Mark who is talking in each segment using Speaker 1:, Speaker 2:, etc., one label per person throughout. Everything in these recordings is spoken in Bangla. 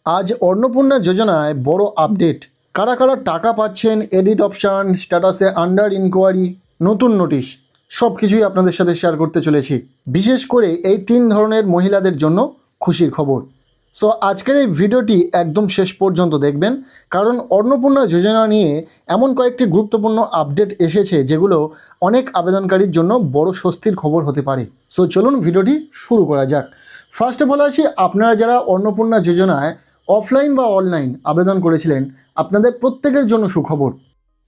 Speaker 1: আজ অন্নপূর্ণা যোজনায় বড় আপডেট। কারা কারা টাকা পাচ্ছেন, এডিট অপশান, স্ট্যাটাসে আন্ডার ইনকোয়ারি, নতুন নোটিশ, সব কিছুই আপনাদের সাথে শেয়ার করতে চলেছি। বিশেষ করে এই 3 ধরনের মহিলাদের জন্য খুশির খবর। সো আজকের এই ভিডিওটি একদম শেষ পর্যন্ত দেখবেন, কারণ অন্নপূর্ণা যোজনা নিয়ে এমন কয়েকটি গুরুত্বপূর্ণ আপডেট এসেছে যেগুলো অনেক আবেদনকারীর জন্য বড় স্বস্তির খবর হতে পারে। সো চলুন ভিডিওটি শুরু করা যাক। ফার্স্টে বলা আসি, আপনারা যারা অন্নপূর্ণা যোজনায় অফলাইন বা অনলাইন আবেদন করেছিলেন, আপনাদের প্রত্যেকের জন্য সুখবর।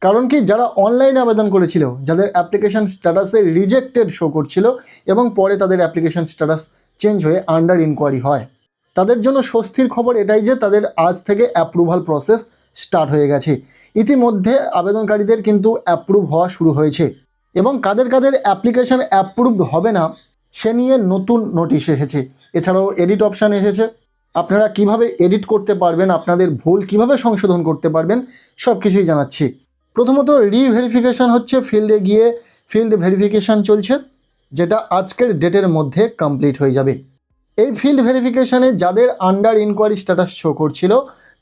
Speaker 1: কারণ কি, যারা অনলাইনে আবেদন করেছিল, যাদের অ্যাপ্লিকেশন স্ট্যাটাসে রিজেক্টেড শো করছিল এবং পরে তাদের অ্যাপ্লিকেশন স্ট্যাটাস চেঞ্জ হয়ে আন্ডার ইনকোয়ারি হয়, তাদের জন্য স্বস্তির খবর এটাই যে তাদের আজ থেকে অ্যাপ্রুভাল প্রসেস স্টার্ট হয়ে গেছে। ইতিমধ্যে আবেদনকারীদের কিন্তু অ্যাপ্রুভ হওয়া শুরু হয়েছে এবং কাদের কাদের অ্যাপ্লিকেশন অ্যাপ্রুভড হবে না সে নিয়ে নতুন নোটিশ এসেছে। এছাড়াও এডিট অপশান এসেছে। আপনারা কিভাবে এডিট করতে পারবেন, আপনাদের ভুল কিভাবে সংশোধন করতে পারবেন, সব কিছুই জানাচ্ছি। প্রথমত রিভেরিফিকেশান হচ্ছে, ফিল্ডে গিয়ে ফিল্ড ভেরিফিকেশান চলছে, যেটা আজকের ডেটের মধ্যে কমপ্লিট হয়ে যাবে। এই ফিল্ড ভেরিফিকেশানে যাদের আন্ডার ইনকোয়ারি স্ট্যাটাস শো করছিল,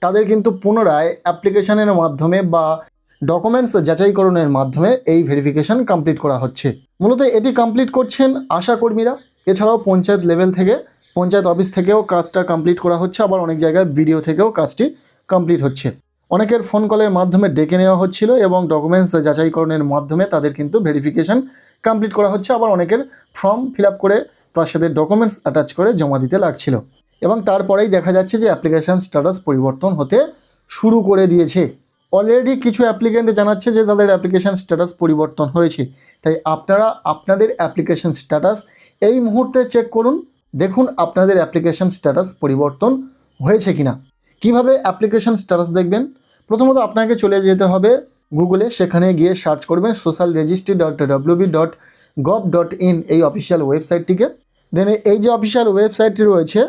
Speaker 1: তাদের কিন্তু পুনরায় অ্যাপ্লিকেশানের মাধ্যমে বা ডকুমেন্টস যাচাইকরণের মাধ্যমে এই ভেরিফিকেশান কমপ্লিট করা হচ্ছে। মূলত এটি কমপ্লিট করছেন আশাকর্মীরা। এছাড়াও পঞ্চায়েত লেভেল থেকে, পঞ্চায়েত অফিস থেকেও কাজটা কমপ্লিট করা হচ্ছে, আবার অনেক জায়গায় ভিডিও থেকেও কাজটি কমপ্লিট হচ্ছে। অনেকের ফোন কলের মাধ্যমে ডেকে নেওয়া হচ্ছিল এবং ডকুমেন্টস যাচাইকরণের মাধ্যমে তাদের কিন্তু ভেরিফিকেশান কমপ্লিট করা হচ্ছে। আবার অনেকের ফর্ম ফিল আপ করে তার সাথে ডকুমেন্টস অ্যাটাচ করে জমা দিতে লাগছিল এবং তারপরেই দেখা যাচ্ছে যে অ্যাপ্লিকেশান স্ট্যাটাস পরিবর্তন হতে শুরু করে দিয়েছে। অলরেডি কিছু অ্যাপ্লিকেন্ট জানাচ্ছে যে তাদের অ্যাপ্লিকেশান স্ট্যাটাস পরিবর্তন হয়েছে। তাই আপনারা আপনাদের অ্যাপ্লিকেশান স্ট্যাটাস এই মুহূর্তে চেক করুন, দেখুন আপনাদের অ্যাপ্লিকেশান স্ট্যাটাস পরিবর্তন হয়েছে কিনা। কিভাবে অ্যাপ্লিকেশান স্ট্যাটাস দেখবেন? প্রথমত আপনাকে চলে যেতে হবে গুগলে, সেখানে গিয়ে সার্চ করবেন socialregistry.wb.gov.in এই অফিসিয়াল ওয়েবসাইটটিকে। দেন এই যে অফিসিয়াল ওয়েবসাইটটি রয়েছে,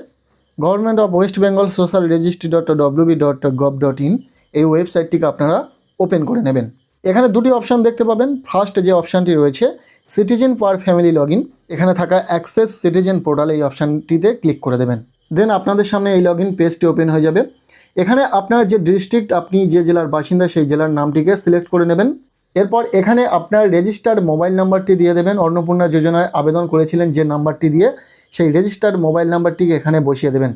Speaker 1: government of West Bengal social registry, এই ওয়েবসাইটটিকে আপনারা ওপেন করে নেবেন। এখানে দুটি অপশান দেখতে পাবেন। ফার্স্ট যে অপশানটি রয়েছে citizen per family log in, এখানে থাকা অ্যাক্সেস সিটিজেন পোর্টাল, এই অপশানটিতে ক্লিক করে দেবেন। দেন আপনাদের সামনে এই লগ ইন পেজটি ওপেন হয়ে যাবে। এখানে আপনার যে ডিস্ট্রিক্ট, আপনি যে জেলার বাসিন্দা সেই জেলার নামটিকে সিলেক্ট করে নেবেন। এরপর এখানে আপনার রেজিস্টার্ড মোবাইল নাম্বারটি দিয়ে দেবেন। অন্নপূর্ণা যোজনায় আবেদন করেছিলেন যে নাম্বারটি দিয়ে, সেই রেজিস্টার্ড মোবাইল নাম্বারটিকে এখানে বসিয়ে দেবেন।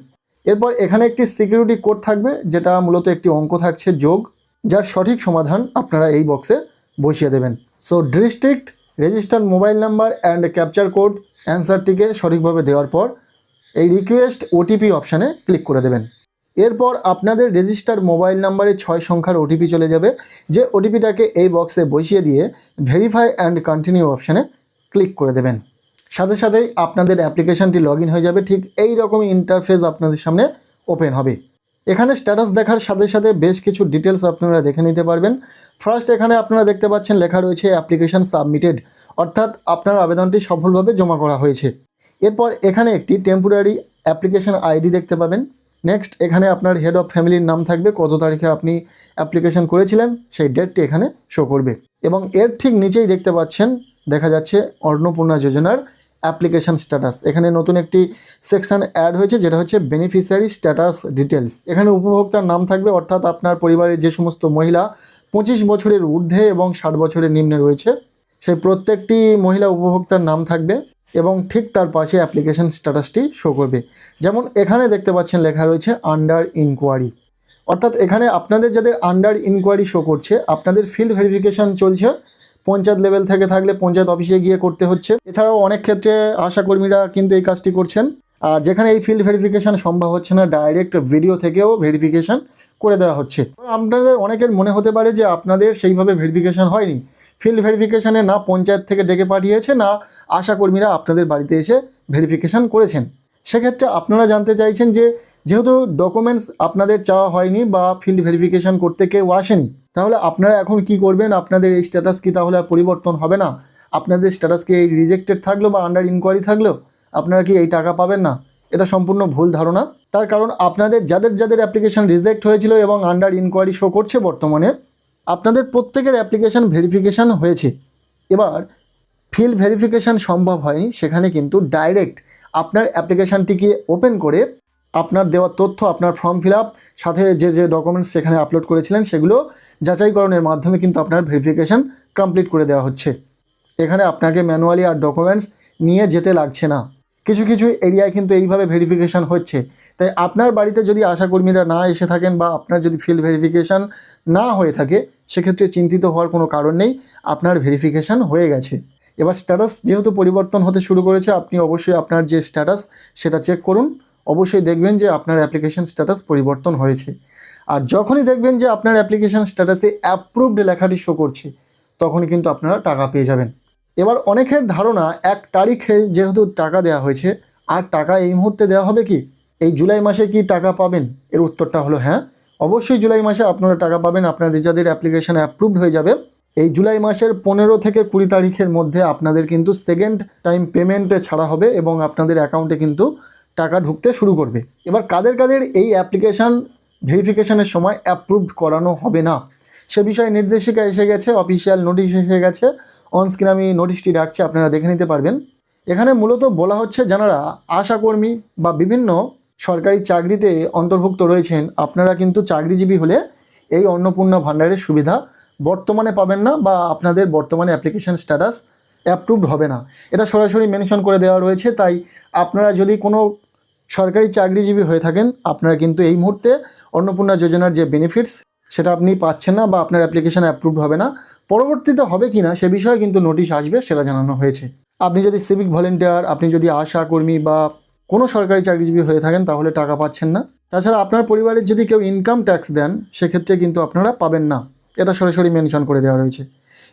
Speaker 1: এরপর এখানে একটি সিকিউরিটি কোড থাকবে, যেটা মূলত একটি অঙ্ক থাকছে যোগ, যার সঠিক সমাধান আপনারা এই বক্সে বসিয়ে দেবেন। So district, registered mobile number and captcha code, অ্যান্সারটিকে সঠিকভাবে দেওয়ার পর এই রিকোয়েস্ট ওটিপি অপশানে ক্লিক করে দেবেন। এরপর আপনাদের রেজিস্টার্ড মোবাইল নাম্বারে 6 সংখ্যার ওটিপি চলে যাবে, যে ওটিপিটাকে এই বক্সে বসিয়ে দিয়ে ভেরিফাই অ্যান্ড কন্টিনিউ অপশানে ক্লিক করে দেবেন। সাথে সাথেই আপনাদের অ্যাপ্লিকেশানটি লগ ইন হয়ে যাবে। ঠিক এই রকমই ইন্টারফেস আপনাদের সামনে ওপেন হবে। এখানে স্ট্যাটাস দেখার সাথে সাথে বেশ কিছু ডিটেলস আপনারা দেখে নিতে পারবেন। ফার্স্ট এখানে আপনারা দেখতে পাচ্ছেন লেখা রয়েছে অ্যাপ্লিকেশান সাবমিটেড, অর্থাৎ আপনার আবেদনটি সফলভাবে জমা করা হয়েছে। এরপর এখানে একটি টেম্পোরারি অ্যাপ্লিকেশান আইডি দেখতে পাবেন। নেক্সট এখানে আপনার হেড অফ ফ্যামিলির নাম থাকবে, কত তারিখে আপনি অ্যাপ্লিকেশান করেছিলেন সেই ডেটটি এখানে শো করবে। এবং এর ঠিক নিচেই দেখতে পাচ্ছেন, দেখা যাচ্ছে অন্নপূর্ণা যোজনার অ্যাপ্লিকেশান স্ট্যাটাস। এখানে নতুন একটি সেকশন অ্যাড হয়েছে, যেটা হচ্ছে বেনিফিশিয়ারি স্ট্যাটাস ডিটেলস। এখানে উপভোক্তার নাম থাকবে, অর্থাৎ আপনার পরিবারের যে সমস্ত মহিলা 25 বছরের ঊর্ধ্বে এবং 60 বছরের নিম্নে রয়েছে, সেই প্রত্যেকটি মহিলা উপভোক্তার নাম থাকবে এবং ঠিক তার পাশে অ্যাপ্লিকেশান স্ট্যাটাসটি শো করবে। যেমন এখানে দেখতে পাচ্ছেন লেখা রয়েছে আন্ডার ইনকোয়ারি, অর্থাৎ এখানে আপনাদের যাদের আন্ডার ইনকোয়ারি শো করছে, আপনাদের ফিল্ড ভেরিফিকেশান চলছে। পঞ্চায়েত লেভেল থেকে থাকলে পঞ্চায়েত অফিসে গিয়ে করতে হচ্ছে। এছাড়াও অনেক ক্ষেত্রে আশাকর্মীরা কিন্তু এই কাজটি করছেন। আর যেখানে এই ফিল্ড ভেরিফিকেশান সম্ভব হচ্ছে না, ডাইরেক্ট ভিডিও থেকেও ভেরিফিকেশান করে দেওয়া হচ্ছে। আপনাদের অনেকের মনে হতে পারে যে আপনাদের সেইভাবে ভেরিফিকেশান হয়নি। ফিল্ড ভেরিফিকেশানে না পঞ্চায়েত থেকে ডেকে পাঠিয়েছে, না আশাকর্মীরা আপনাদের বাড়িতে এসে ভেরিফিকেশান করেছেন। সেক্ষেত্রে আপনারা জানতে চাইছেন যে যেহেতু ডকুমেন্টস আপনাদের চাওয়া হয়নি বা ফিল্ড ভেরিফিকেশান করতে কেউ আসেনি, তাহলে আপনারা এখন কি করবেন? আপনাদের এই স্ট্যাটাস কি তাহলে আর পরিবর্তন হবে না? আপনাদের স্ট্যাটাস কি এই রিজেক্টেড থাকলো বা আন্ডার ইনকোয়ারি থাকলো, আপনারা কি এই টাকা পাবেন না? এটা সম্পূর্ণ ভুল ধারণা। তার কারণ আপনাদের যাদের যাদের অ্যাপ্লিকেশান রিজেক্ট হয়েছিল এবং আন্ডার ইনকোয়ারি শো করছে বর্তমানে, আপনাদের প্রত্যেকের অ্যাপ্লিকেশান ভেরিফিকেশান হয়েছে। এবার ফিল্ড ভেরিফিকেশান সম্ভব হয়নি, সেখানে কিন্তু ডাইরেক্ট আপনার অ্যাপ্লিকেশানটিকে ওপেন করে আপনার দেওয়া তথ্য, আপনার ফর্ম ফিল আপ সাথে যে ডকুমেন্টস সেখানে আপলোড করেছিলেন সেগুলো যাচাইকরণের মাধ্যমে কিন্তু আপনার ভেরিফিকেশান কমপ্লিট করে দেওয়া হচ্ছে। এখানে আপনাকে ম্যানুয়ালি আর ডকুমেন্টস নিয়ে যেতে লাগছে না। কিছু কিছু এরিয়ায় কিন্তু এইভাবে ভেরিফিকেশান হচ্ছে। তাই আপনার বাড়িতে যদি আশাকর্মীরা না এসে থাকেন বা আপনার যদি ফিল্ড ভেরিফিকেশান না হয়ে থাকে, সেক্ষেত্রে চিন্তিত হওয়ার কোনো কারণ নেই, আপনার ভেরিফিকেশান হয়ে গেছে। এবার স্ট্যাটাস যেহেতু পরিবর্তন হতে শুরু করেছে, আপনি অবশ্যই আপনার যে স্ট্যাটাস সেটা চেক করুন। অবশ্যই দেখবেন যে আপনার অ্যাপ্লিকেশান স্ট্যাটাস পরিবর্তন হয়েছে। আর যখনই দেখবেন যে আপনার অ্যাপ্লিকেশান স্ট্যাটাসে অ্যাপ্রুভড লেখাটি শো করছে, তখনই কিন্তু আপনারা টাকা পেয়ে যাবেন। এবার অনেকের ধারণা 1 তারিখে যেহেতু টাকা দেওয়া হয়েছে, আর টাকা এই মুহূর্তে দেওয়া হবে কি, এই জুলাই মাসে কি টাকা পাবেন? এর উত্তরটা হলো হ্যাঁ, অবশ্যই জুলাই মাসে আপনারা টাকা পাবেন। আপনাদের যাদের অ্যাপ্লিকেশান অ্যাপ্রুভড হয়ে যাবে, এই জুলাই মাসের 15 থেকে 20 তারিখের মধ্যে আপনাদের কিন্তু সেকেন্ড টাইম পেমেন্টে ছাড়া হবে এবং আপনাদের অ্যাকাউন্টে কিন্তু টাকা ঢুকতে শুরু করবে। এবার কাদের কাদের এই অ্যাপ্লিকেশান ভেরিফিকেশানের সময় অ্যাপ্রুভড করানো হবে না, সে বিষয়ে নির্দেশিকা এসে গেছে, অফিসিয়াল নোটিশ এসে গেছে। অনস্ক্রিন আমি নোটিশটি রাখছি, আপনারা দেখে নিতে পারবেন। এখানে মূলত বলা হচ্ছে, যারা আশাকর্মী বা বিভিন্ন সরকারি চাকরিতে অন্তর্ভুক্ত রয়েছেন, আপনারা কিন্তু চাকরিজীবী হলে এই অন্নপূর্ণা ভাণ্ডারের সুবিধা বর্তমানে পাবেন না বা আপনাদের বর্তমানে অ্যাপ্লিকেশান স্ট্যাটাস অ্যাপ্রুভড হবে না। এটা সরাসরি মেনশন করে দেওয়া রয়েছে। তাই আপনারা যদি কোনো সরকারি চাকরিজীবী হয়ে থাকেন, আপনারা কিন্তু এই মুহূর্তে অন্নপূর্ণা যোজনার যে বেনিফিটস সেটা আপনি পাচ্ছেন না বা আপনার অ্যাপ্লিকেশান অ্যাপ্রুভড হবে না। পরবর্তীতে হবে কি না সে বিষয়ে কিন্তু নোটিশ আসবে, সেটা জানানো হয়েছে। আপনি যদি সিভিক ভলেন্টিয়ার, আপনি যদি আশা কর্মী বা কোনো সরকারি চাকরিজীবী হয়ে থাকেন, তাহলে টাকা পাচ্ছেন না। তাছাড়া আপনার পরিবারের যদি কেউ ইনকাম ট্যাক্স দেন, সেক্ষেত্রে কিন্তু আপনারা পাবেন না। এটা সরাসরি মেনশন করে দেওয়া রয়েছে।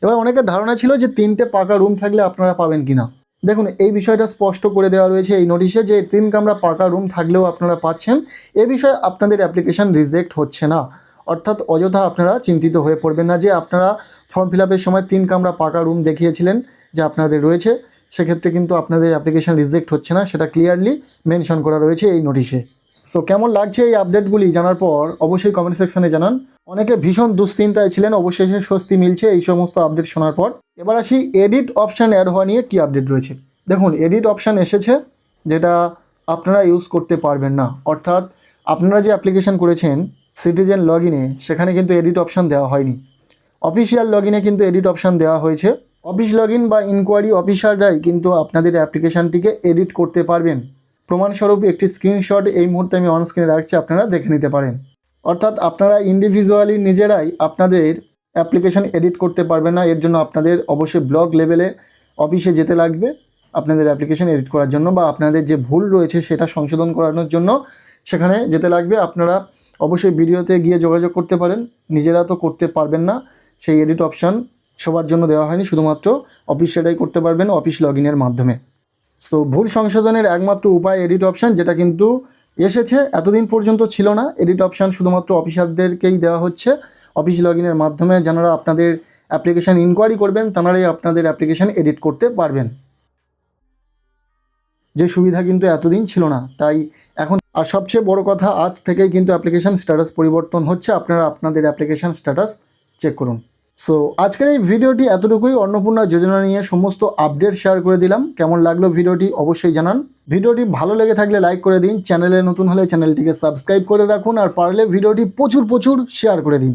Speaker 1: এবার অনেকের ধারণা ছিল যে 3টে পাকা রুম থাকলে আপনারা পাবেন কি না। দেখুন, এই বিষয়টা স্পষ্ট করে দেওয়া রয়েছে এই নোটিশে যে 3 কামরা পাকা রুম থাকলেও আপনারা পাচ্ছেন। এ বিষয়ে আপনাদের অ্যাপ্লিকেশান রিজেক্ট হচ্ছে না। অর্থাৎ অযথা আপনারা চিন্তিত হয়ে পড়বেন না যে আপনারা ফর্ম ফিল আপের সময় 3 কামরা পাকা রুম দেখিয়েছিলেন যে আপনাদের রয়েছে, সেক্ষেত্রে কিন্তু আপনাদের অ্যাপ্লিকেশান রিজেক্ট হচ্ছে না, সেটা ক্লিয়ারলি মেনশন করা রয়েছে এই নোটিশে। সো কেমন লাগছে এই আপডেটগুলি জানার পর অবশ্যই কমেন্ট সেকশানে জানান। অনেকে ভীষণ দুশ্চিন্তায় ছিলেন, অবশ্যই স্বস্তি মিলছে এই সমস্ত আপডেট শোনার পর। এবার আসি এডিট অপশান অ্যাড হওয়া নিয়ে কী আপডেট রয়েছে। দেখুন, এডিট অপশান এসেছে, যেটা আপনারা ইউজ করতে পারবেন না। অর্থাৎ আপনারা যে অ্যাপ্লিকেশান করেছেন সিটিজেন লগ ইনে, সেখানে কিন্তু এডিট অপশান দেওয়া হয়নি। অফিসিয়াল লগ ইনে কিন্তু এডিট অপশান দেওয়া হয়েছে। অফিস লগ ইন বা ইনকোয়ারি অফিসাররাই কিন্তু আপনাদের অ্যাপ্লিকেশানটিকে এডিট করতে পারবেন। প্রমাণস্বরূপ একটি স্ক্রিনশট এই মুহূর্তে আমি অন স্ক্রিনে রাখছি, আপনারা দেখে নিতে পারেন। অর্থাৎ আপনারা ইন্ডিভিজুয়ালি নিজেরাই আপনাদের অ্যাপ্লিকেশান এডিট করতে পারবেন না। এর জন্য আপনাদের অবশ্যই ব্লক লেভেলে অফিসে যেতে লাগবে আপনাদের অ্যাপ্লিকেশান এডিট করার জন্য, বা আপনাদের যে ভুল রয়েছে সেটা সংশোধন করানোর জন্য সেখানে যেতে লাগবে। আপনারা অবশ্যই ভিডিওতে গিয়ে যোগাযোগ করতে পারেন। নিজেরা তো করতে পারবেন না, সেই এডিট অপশান সবার জন্য দেওয়া হয়নি, শুধুমাত্র অফিস সেটাই করতে পারবেন অফিস লগ ইনের মাধ্যমে। সো ভুল সংশোধনের একমাত্র উপায় এডিট অপশান, যেটা কিন্তু এসেছে, এতদিন পর্যন্ত ছিল না। এডিট অপশান শুধুমাত্র অফিসারদেরকেই দেওয়া হচ্ছে। অফিস লগ ইনের মাধ্যমে যারা আপনাদের অ্যাপ্লিকেশান ইনকোয়ারি করবেন, তাঁরাই আপনাদের অ্যাপ্লিকেশান এডিট করতে পারবেন, যে সুবিধা কিন্তু এতদিন ছিল না। তাই এখন আর সবচেয়ে বড় কথা, আজ থেকেই কিন্তু অ্যাপ্লিকেশান স্ট্যাটাস পরিবর্তন হচ্ছে। আপনারা আপনাদের অ্যাপ্লিকেশান স্ট্যাটাস চেক করুন। সো আজকের এই ভিডিওটি এতটুকুই। অন্নপূর্ণা যোজনা নিয়ে সমস্ত আপডেট শেয়ার করে দিলাম। কেমন লাগলো ভিডিওটি অবশ্যই জানান। ভিডিওটি ভালো লেগে থাকলে লাইক করে দিন, চ্যানেলে নতুন হলে চ্যানেলটিকে সাবস্ক্রাইব করে রাখুন, আর পারলে ভিডিওটি প্রচুর শেয়ার করে দিন।